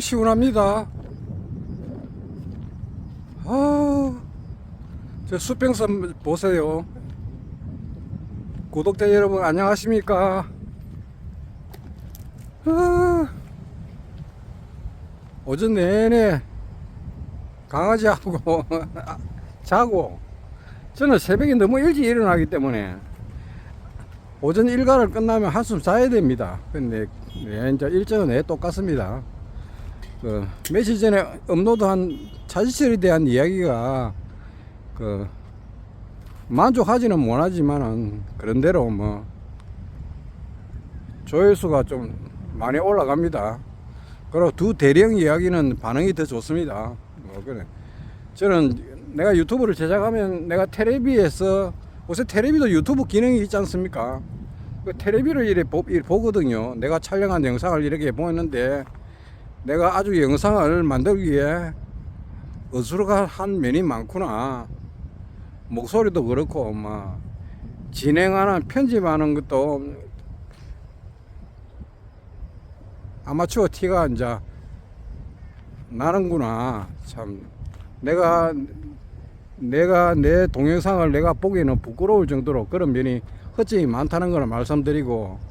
시원합니다. 저 수평선 보세요. 구독자 여러분 안녕하십니까? 오전 내내 강아지하고 자고, 저는 새벽에 너무 일찍 일어나기 때문에 오전 일과를 끝나면 한숨 자야 됩니다. 근데 이제 일정은 똑같습니다. 며칠 전에 업로드한 차지철에 대한 이야기가 만족하지는 못하지만은 그런대로 뭐 조회수가 좀 많이 올라갑니다. 그리고 두 대령 이야기는 반응이 더 좋습니다. 그래. 저는 내가 유튜브를 제작하면 내가 텔레비에서, 요새 텔레비도 유튜브 기능이 있지 않습니까? 그 텔레비를 이렇게 보거든요. 내가 촬영한 영상을 이렇게 보는데, 내가 아주 영상을 만들기에 어수룩한 면이 많구나. 목소리도 그렇고, 진행하는, 편집하는 것도 아마추어 티가 이제 나는구나. 참, 내가 내 동영상을 내가 보기에는 부끄러울 정도로 그런 면이 허점이 많다는 걸 말씀드리고,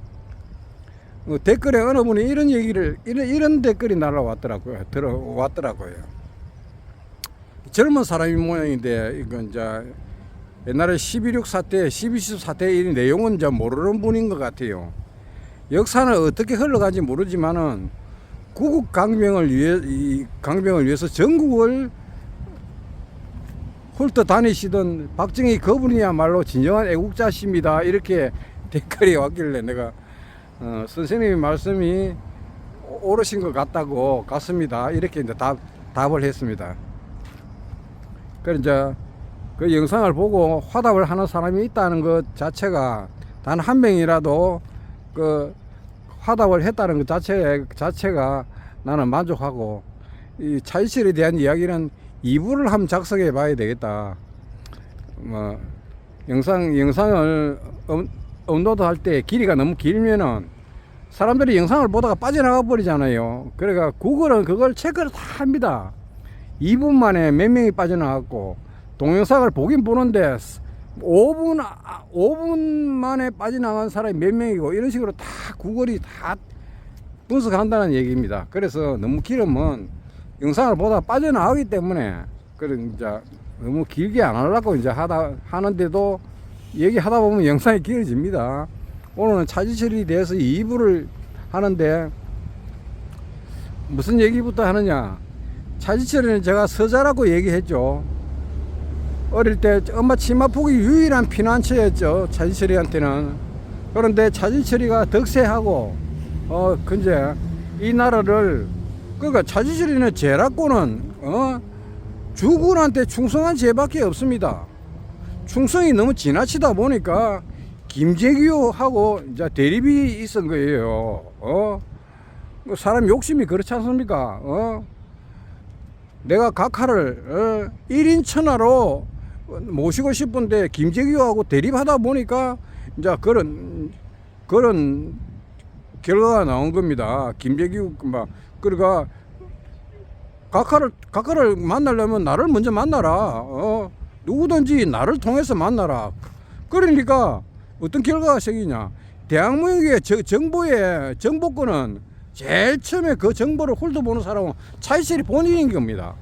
댓글에 어느 분이 이런 얘기를, 이런 댓글이 날라왔더라고요. 들어왔더라고요. 젊은 사람이 모양인데, 이건 이제 옛날에 12.6 사태, 12.10 사태 이 내용은 이제 모르는 분인 것 같아요. 역사는 어떻게 흘러간지 모르지만은 구국 강병을 위해서 전국을 훑어 다니시던 박정희 그분이야말로 진정한 애국자십니다. 이렇게 댓글이 왔길래 내가 선생님의 말씀이 옳으신 것 같습니다. 이렇게 이제 답을 했습니다. 그래서 이제 그 영상을 보고 화답을 하는 사람이 있다는 것 자체가, 단 한 명이라도 그 화답을 했다는 것 자체가 나는 만족하고, 이 차지철에 대한 이야기는 2부를 한번 작성해 봐야 되겠다. 영상을 업로드 할 때 길이가 너무 길면은 사람들이 영상을 보다가 빠져나가 버리잖아요. 그러니까 구글은 그걸 체크를 다 합니다. 2분 만에 몇 명이 빠져나갔고, 동영상을 보긴 보는데 5분 만에 빠져나간 사람이 몇 명이고, 이런 식으로 다 구글이 다 분석한다는 얘기입니다. 그래서 너무 길으면 영상을 보다가 빠져나가기 때문에, 그래 이제 너무 길게 안 하려고 이제 하는데도 얘기하다 보면 영상이 길어집니다. 오늘은 차지철에 대해서 2부를 하는데, 무슨 얘기부터 하느냐. 차지철에는 제가 서자라고 얘기했죠. 어릴 때 엄마 치마폭이 유일한 피난처였죠, 차지철이한테는. 그런데 차지철이가 덕세하고 근데 이 나라를, 그러니까 차지철이는 죄라고는 주군한테 충성한 죄밖에 없습니다. 충성이 너무 지나치다 보니까 김재규하고 이제 대립이 있은 거예요. 사람 욕심이 그렇지 않습니까? 내가 각하를 1인 천하로 모시고 싶은데 김재규하고 대립하다 보니까 이제 그런 결과가 나온 겁니다. 김재규 그러니까 각하를 만나려면 나를 먼저 만나라. 누구든지 나를 통해서 만나라. 그러니까 어떤 결과가 생기냐. 대한민국의 정보의 정보권은 제일 처음에 그 정보를 훑어보는 사람은 차지철이 본인인 겁니다.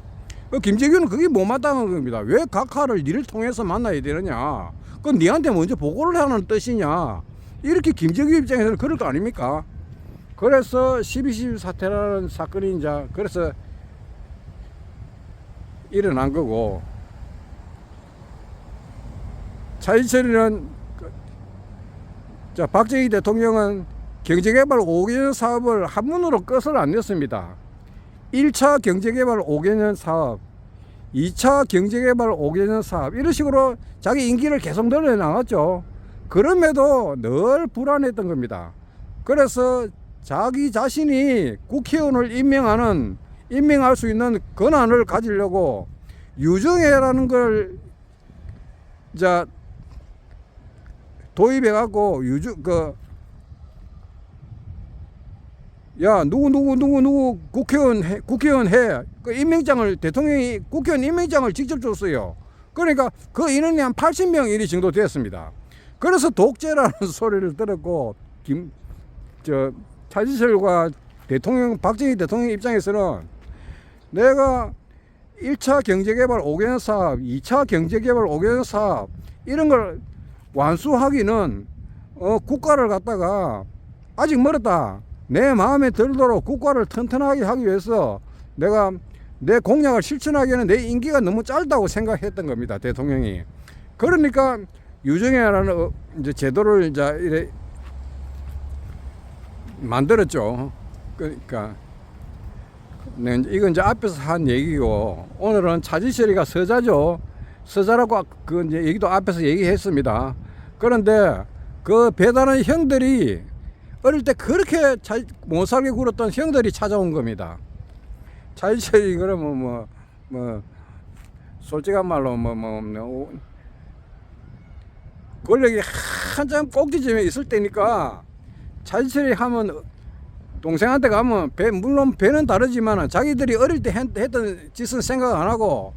김재규는 그게 못마땅한 겁니다. 왜 각하를 니를 통해서 만나야 되느냐. 그건 니한테 먼저 보고를 하는 뜻이냐. 이렇게 김재규 입장에서는 그럴 거 아닙니까? 그래서 12.12 사태라는 사건이 이제 그래서 일어난 거고, 차지철이는 박정희 대통령은 경제개발 5개년 사업을 한문으로 끝을 안 냈습니다. 1차 경제개발 5개년 사업, 2차 경제개발 5개년 사업, 이런 식으로 자기 임기를 계속 늘려나갔죠. 그럼에도 늘 불안했던 겁니다. 그래서 자기 자신이 국회의원을 임명할 수 있는 권한을 가지려고 유정회라는 걸 이제 도입해 갖고 야, 누구 국회의원 해. 그 임명장을 대통령이 국회의원 임명장을 직접 줬어요. 그러니까 그 인원이 한 80명 일이 정도 됐습니다. 그래서 독재라는 소리를 들었고, 차지철과 박정희 대통령 입장에서는 내가 1차 경제개발 5개년 사업, 2차 경제개발 5개년 사업 이런 걸 완수하기는 국가를 갖다가 아직 멀었다. 내 마음에 들도록 국가를 튼튼하게 하기 위해서 내가 내 공약을 실천하기에는 내 임기가 너무 짧다고 생각했던 겁니다. 대통령이. 그러니까 유정회라는 이제 제도를 이제 이래 만들었죠. 그러니까 이건 이제 앞에서 한 얘기고, 오늘은 차지철이가 서자죠. 서자라고 그 이제 얘기도 앞에서 얘기했습니다. 그런데 그 배다른 형들이 어릴 때 그렇게 못 살게 굴었던 형들이 찾아온 겁니다. 차지철이 그러면 솔직한 말로 권력이 한참 꼭지점에 있을 때니까 차지철이 하면 동생한테 가면 물론 배는 다르지만 자기들이 어릴 때 했던 짓은 생각 안 하고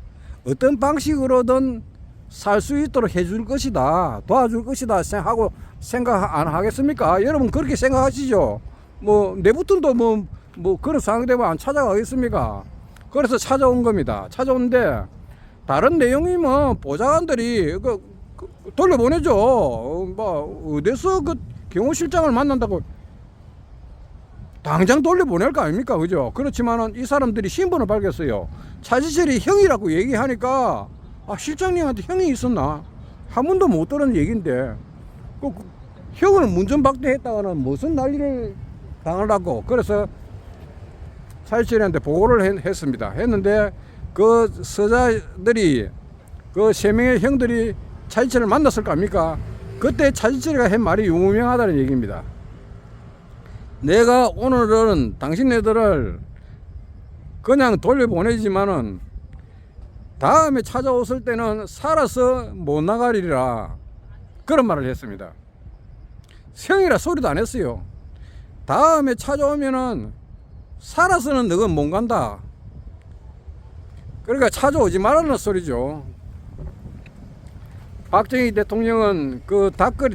어떤 방식으로든 살 수 있도록 해줄 것이다, 도와줄 것이다 생각 안 하겠습니까? 여러분 그렇게 생각하시죠? 내부턴도 그런 상황 되면 안 찾아가겠습니까? 그래서 찾아온 겁니다. 찾아오는데 다른 내용이면 보좌관들이 돌려보내죠. 어디서 그 경호실장을 만난다고 당장 돌려보낼 거 아닙니까? 그죠? 그렇지만은 이 사람들이 신분을 밝혔어요. 차지철이 형이라고 얘기하니까 실장님한테 형이 있었나? 한 번도 못 들은 얘기인데 형을 문전박대했다가는 무슨 난리를 당하려고. 그래서 차지철한테 보고를 했습니다. 했는데 그 서자들이 그 3명의 형들이 차지철을 만났을 거 아닙니까? 그때 차지철이가 한 말이 유명하다는 얘기입니다. 내가 오늘은 당신네들을 그냥 돌려보내지만은 다음에 찾아왔을 때는 살아서 못 나가리라, 그런 말을 했습니다. 형이라 소리도 안 했어요. 다음에 찾아오면은 살아서는 너는 못 간다. 그러니까 찾아오지 말라는 소리죠. 박정희 대통령은 그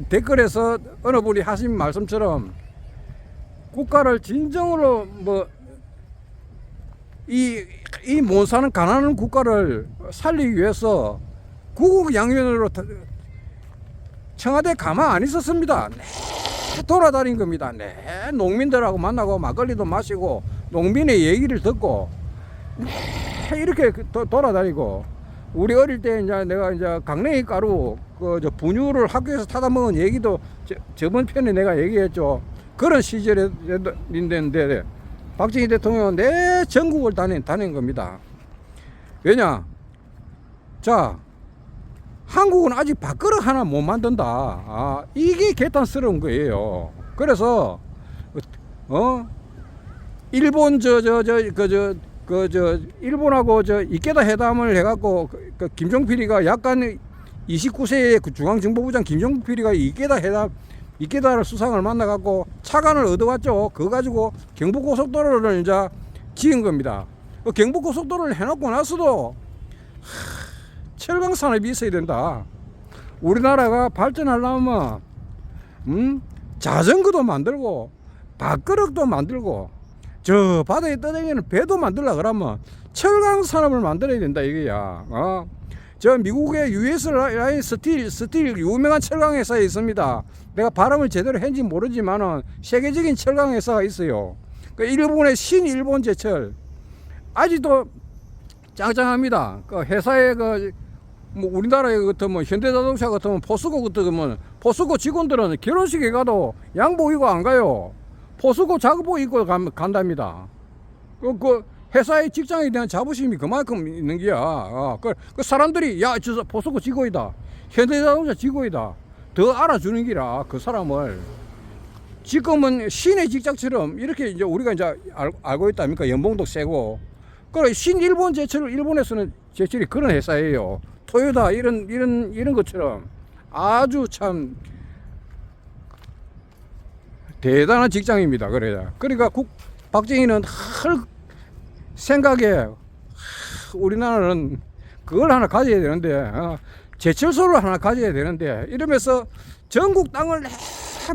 댓글에서 어느 분이 하신 말씀처럼 국가를 진정으로 이 못 사는 가난한 국가를 살리기 위해서 구국양면으로 청와대 가만 안 있었습니다. 돌아다닌 겁니다. 농민들하고 만나고 막걸리도 마시고 농민의 얘기를 듣고 이렇게 돌아다니고, 우리 어릴 때 내가 이제 강냉이 가루 분유를 학교에서 타다 먹은 얘기도 저번 편에 내가 얘기했죠. 그런 시절인데 박정희 대통령은 내 전국을 다닌 겁니다. 왜냐? 자, 한국은 아직 밥그릇 하나 못 만든다. 이게 개탄스러운 거예요. 그래서 일본 일본하고 이케다 회담을 해갖고 김종필이가 약간 29세의 그 중앙정보부장 김종필이가 이케다를 수상을 만나갖고 차관을 얻어왔죠. 그거 가지고 경부고속도로를 이제 지은 겁니다. 그 경부고속도로를 해놓고 나서도 철강 산업이 있어야 된다. 우리나라가 발전하려면 자전거도 만들고 밥그릇도 만들고 저 바다에 떠다니는 배도 만들려 그러면 철강 산업을 만들어야 된다 이거야. 저 미국의 US 라인 스틸 유명한 철강 회사에 있습니다. 내가 발음을 제대로 했는지 모르지만은 세계적인 철강 회사가 있어요. 그 일본의 신일본제철 아직도 짱짱합니다. 그 회사에 우리나라에 같으면 현대자동차 같으면 포스코 같으면 포스코 직원들은 결혼식에 가도 양복 입고 안 가요. 포스코 작업복 입고 간답니다. 그 회사의 직장에 대한 자부심이 그만큼 있는 게야. 그 사람들이 저 포스코 직원이다, 현대자동차 직원이다, 더 알아주는 기라 그 사람을. 지금은 신의 직장처럼 이렇게 이제 우리가 이제 알고 있다 아닙니까? 연봉도 세고. 그래 신일본 제철, 일본에서는 제철이 그런 회사예요. 토요타 이런 것처럼 아주 참 대단한 직장입니다. 그러니까 박정희는 할 생각에 우리나라는 그걸 하나 가져야 되는데 제철소를 하나 가져야 되는데 이러면서 전국 땅을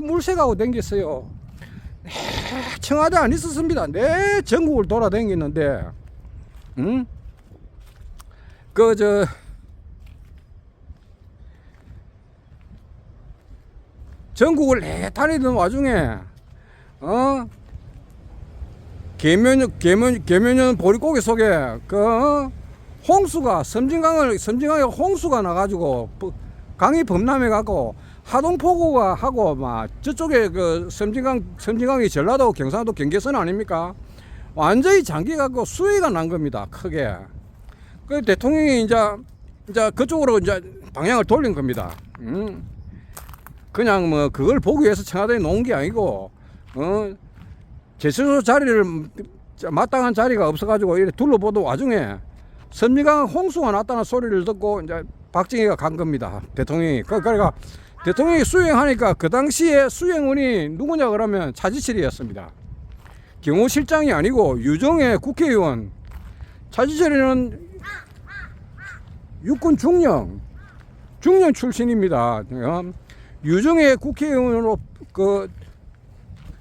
물색하고 댕겼어요. 청와대 안 있었습니다. 내 전국을 돌아다녔는데 전국을 다니던 와중에 계면년 보릿고개 속에 홍수가 섬진강에 홍수가 나가지고 강이 범람해갖고 하동포구가 하고 막 저쪽에 섬진강이 전라도 경상도 경계선 아닙니까? 완전히 잠겨갖고 수위가 난 겁니다. 크게. 그 대통령이 이제 그쪽으로 이제 방향을 돌린 겁니다. 그냥 뭐 그걸 보기 위해서 청와대에 놓은 게 아니고 제철소 자리를 마땅한 자리가 없어가지고 이렇게 둘러보던 와중에 섬진강 홍수가 났다는 소리를 듣고 이제 박정희가 간 겁니다. 대통령이. 그러니까 대통령이 수행하니까 그 당시에 수행원이 누구냐 그러면 차지철이었습니다. 경호실장이 아니고 유정의 국회의원. 차지철이는 육군 중령 출신입니다. 유정의 국회의원으로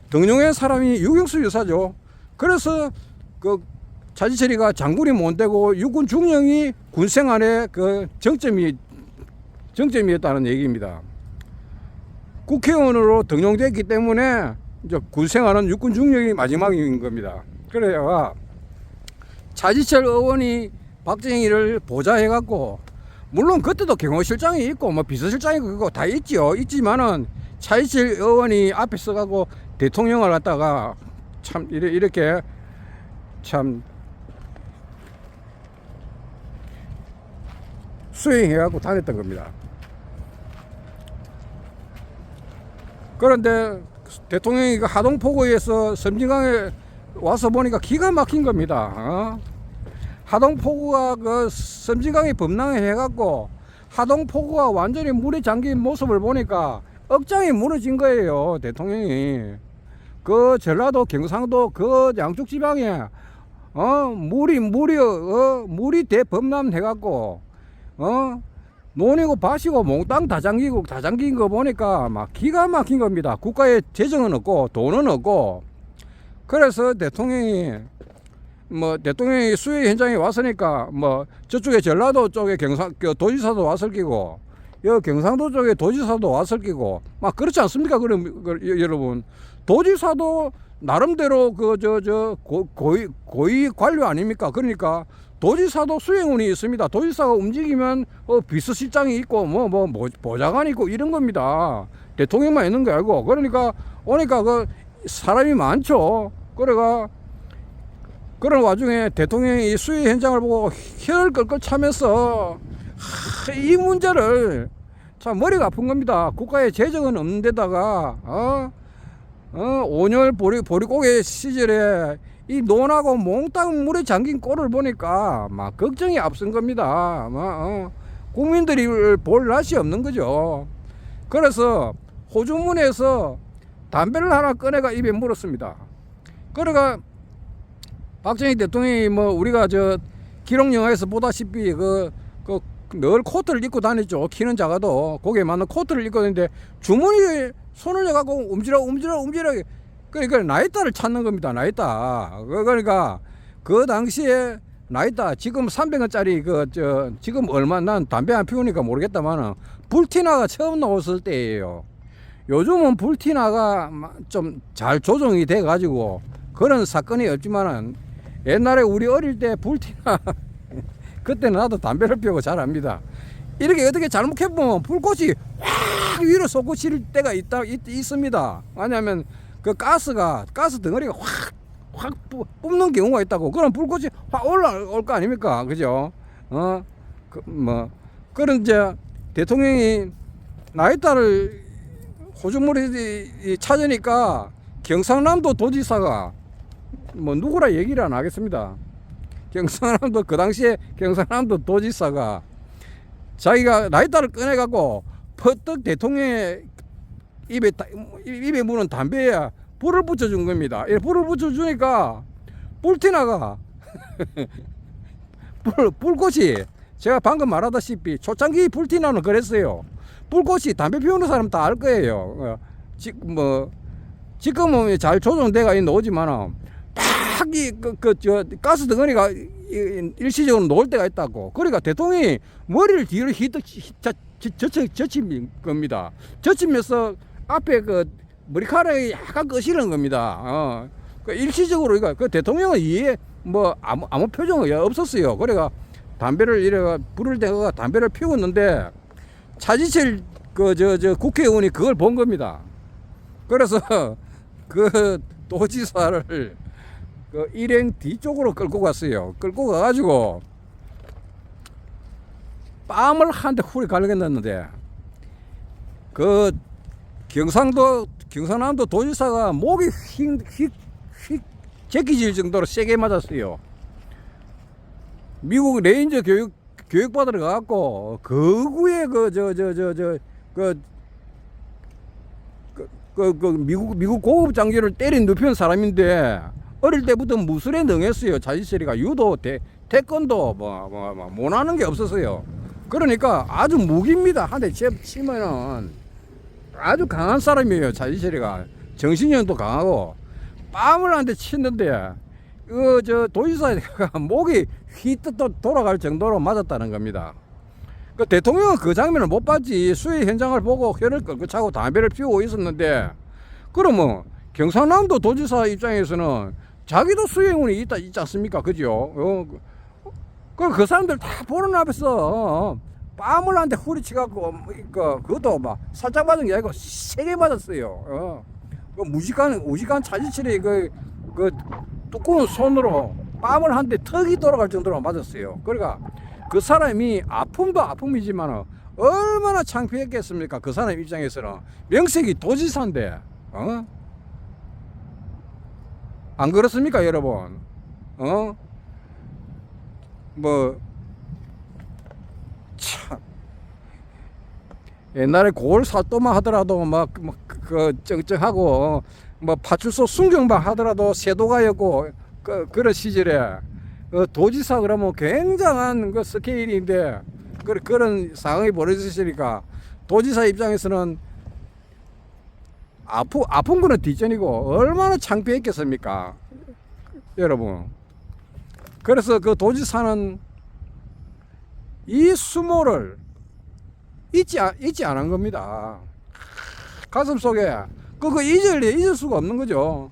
등용한 사람이 유경수 여사죠. 그래서 차지철이가 장군이 못 되고 육군 중령이 군생활의 정점이었다는 얘기입니다. 국회의원으로 등용됐기 때문에 이제 군생활은 육군 중령이 마지막인 겁니다. 그래야 차지철 의원이 박정희를 보좌해갖고 물론 그때도 경호실장이 있고 뭐 비서실장이 그거 다 있지요. 있지만은 차지철 의원이 앞에 서가고 대통령을 갖다가 참 이렇게 참 수행해갖고 다녔던 겁니다. 그런데 대통령이 하동포구에서 섬진강에 와서 보니까 기가 막힌 겁니다. 하동포구가 섬진강이 범람해갖고 하동포구가 완전히 물에 잠긴 모습을 보니까 억장이 무너진 거예요. 대통령이. 전라도 경상도 양쪽 지방에 물이 대범람해갖고 논이고 밭이고 몽땅 다 잠긴 거 보니까 막 기가 막힌 겁니다. 국가에 재정은 없고 돈은 없고. 그래서 대통령이 수해 현장에 왔으니까 저쪽에 전라도 쪽에 도지사도 왔을 끼고 여기 경상도 쪽에 도지사도 왔을 끼고 막 그렇지 않습니까? 그럼 여러분 도지사도 나름대로 고위 관료 아닙니까? 그러니까 도지사도 수행원이 있습니다. 도지사가 움직이면 비서실장이 있고 보좌관이 있고 이런 겁니다. 대통령만 있는 게 아니고. 그러니까 오니까 사람이 많죠. 그런 와중에 대통령이 수해 현장을 보고 혀를 끌끌 차면서 이 문제를 참 머리가 아픈 겁니다. 국가에 재정은 없는 데다가 5년 보릿고개 시절에 이 논하고 몽땅 물에 잠긴 꼴을 보니까 막 걱정이 앞선 겁니다. 국민들이 볼 낯이 없는 거죠. 그래서 호주문에서 담배를 하나 꺼내가 입에 물었습니다. 그러니까 박정희 대통령이 우리가 기록 영화에서 보다시피 늘 코트를 입고 다녔죠. 키는 작아도 거기에 맞는 코트를 입고 다니는데 주머니에 손을 내갖고 움찔러 그러니까 나이따를 찾는 겁니다. 나이따. 그러니까 그 당시에 나이따 지금 300원짜리 지금 얼마 난 담배 안 피우니까 모르겠다만은 불티나가 처음 나왔을 때예요. 요즘은 불티나가 좀 잘 조정이 돼 가지고 그런 사건이 없지만은 옛날에 우리 어릴 때 불티나 그때는 나도 담배를 피우고 잘 압니다. 이렇게 어떻게 잘못해보면 불꽃이 확 위로 솟구칠 때가 있습니다. 왜냐하면 가스 덩어리가 확 뿜는 경우가 있다고. 그럼 불꽃이 확 올라올 거 아닙니까? 그죠? 그런 이제 대통령이 나이따를 호주머니 찾으니까 경상남도 도지사가 누구라 얘기를 안 하겠습니다. 경상남도 그 당시에 경상남도 도지사가 자기가 라이터를 꺼내갖고 퍼뜩 대통령의 입에 무는 담배에 불을 붙여준 겁니다. 이 불을 붙여주니까 불티나가 불꽃이 제가 방금 말하다시피 초창기 불티나는 그랬어요. 불꽃이 담배 피우는 사람 다 알 거예요. 지금은 잘 조정돼가 있는 오지만은 팍이 저 가스 덩어리가 일시적으로 놓을 때가 있다고. 그러니까 대통령이 머리를 뒤로 젖힌 겁니다. 젖히면서 앞에 그 머리카락이 약간 거시는 겁니다. 그 일시적으로 그 대통령은 이해 아무 표정이 없었어요. 그래가 담배를 이래가 불을 대가 담배를 피웠는데 차지철 저 국회의원이 그걸 본 겁니다. 그래서 그 도지사를 그 일행 뒤쪽으로 끌고 갔어요. 끌고 가가지고 뺨을 한 대 후리 갈겨놨는데 그 경상남도 도지사가 목이 휙 제끼질 정도로 세게 맞았어요. 미국 레인저 교육 받으러 가갖고 거구에 미국 고급 장교를 때린 눕힌 사람인데 어릴 때부터 무술에 능했어요. 자지철이가 유도, 태권도 못하는 게 없었어요. 그러니까 아주 무기입니다. 한 대 치면은 아주 강한 사람이에요. 자지철이가 정신력도 강하고 뺨을 한 대 치는데 저 도지사가 목이 휘떡 돌아갈 정도로 맞았다는 겁니다. 그 대통령은 그 장면을 못 봤지. 수해 현장을 보고 혀를 끌고 차고 담배를 피우고 있었는데 그러면 경상남도 도지사 입장에서는 자기도 수해운이 있지 않습니까? 그죠? 그 사람들 다 보는 앞에서 뺨을 한 대 후리치갖고 그것도 막 살짝 맞은 게 아니고 세게 맞았어요. 무식한 차지철이 그 두꺼운 손으로 뺨을 한 대 턱이 돌아갈 정도로 맞았어요. 그러니까 그 사람이 아픔도 아픔이지만 얼마나 창피했겠습니까? 그 사람 입장에서는 명색이 도지사인데 안 그렇습니까, 여러분? 참 옛날에 고을 살도만 하더라도 그 쩡쩡하고 파출소 순경방 하더라도 세도가였고 그런 시절에 도지사 그러면 굉장한 그 스케일인데 그런 상황이 벌어졌으니까 도지사 입장에서는 아픈 거는 뒷전이고 얼마나 창피했겠습니까, 여러분. 그래서 그 도지사는 이 수모를 잊지 않은 겁니다. 가슴속에 잊을 수가 없는 거죠.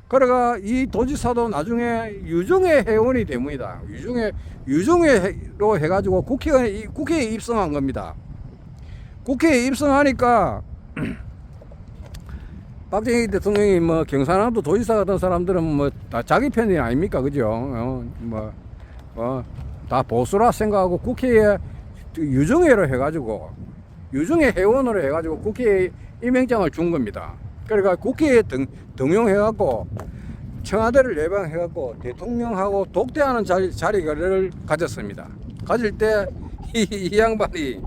그러니까 이 도지사도 나중에 유종의 회원이 됩니다. 유종회로 해가지고 국회에 입성한 겁니다. 국회에 입성하니까 박정희 대통령이 경상남도 도지사 같은 사람들은 다 자기 편이 아닙니까, 그죠? 다 보수라 생각하고 국회에 유종회로 해가지고 유종회 회원으로 해가지고 국회에 임명장을 준 겁니다. 그러니까 국회에 등용해갖고 청와대를 예방해갖고 대통령하고 독대하는 자리를 가졌습니다. 가질 때 이 양반이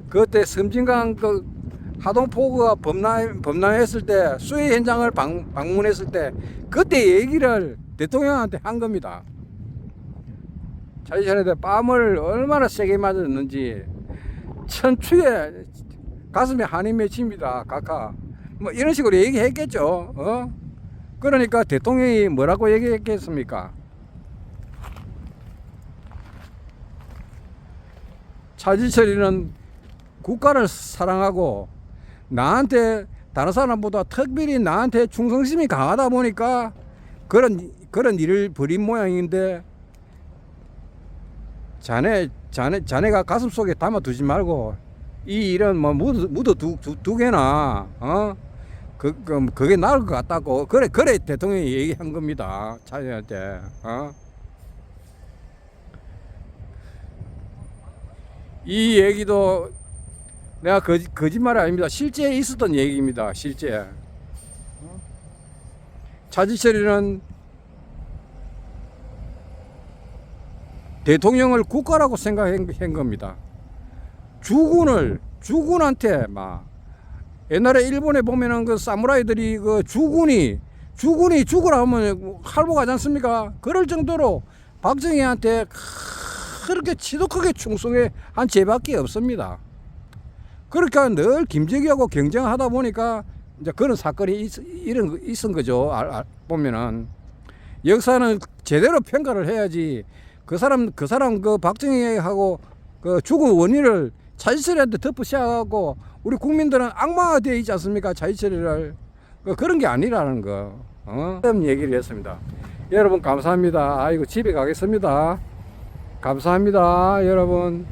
그때 섬진강 하동포구가 범람했을 때 수해 현장을 방문했을 때 그때 얘기를 대통령한테 한 겁니다. 자기전에 뺨을 얼마나 세게 맞았는지 천추에 가슴에 한이 맺힙니다. 각하 이런 식으로 얘기했겠죠. 그러니까 대통령이 뭐라고 얘기했겠습니까? 차지철이는 국가를 사랑하고 나한테 다른 사람보다 특별히 나한테 충성심이 강하다 보니까 그런 일을 벌인 모양인데 자네가 가슴속에 담아두지 말고 이 일은 묻어두게나 그게 나을 것 같다고 그래 대통령이 얘기한 겁니다. 자네한테. 이 얘기도 내가 거짓말이 아닙니다. 실제 있었던 얘기입니다. 실제. 차지철이는 대통령을 국가라고 생각한 겁니다. 주군한테 옛날에 일본에 보면은 그 사무라이들이 그 주군이 죽으라 하면 할복하지 않습니까? 그럴 정도로 박정희한테 그렇게 지독하게 충성해 한 죄밖에 없습니다. 그러니까 늘 김정희하고 경쟁하다 보니까 이제 그런 사건이 있은 거죠. 보면은 역사는 제대로 평가를 해야지. 그 사람 그 박정희하고 그 죽은 원인을 차지철이한테 덮어씌워갖고 우리 국민들은 악마가 되어 있지 않습니까? 차지철이를 그런 게 아니라는 거. 그런 얘기를 했습니다. 여러분 감사합니다. 아이고 집에 가겠습니다. 감사합니다, 여러분.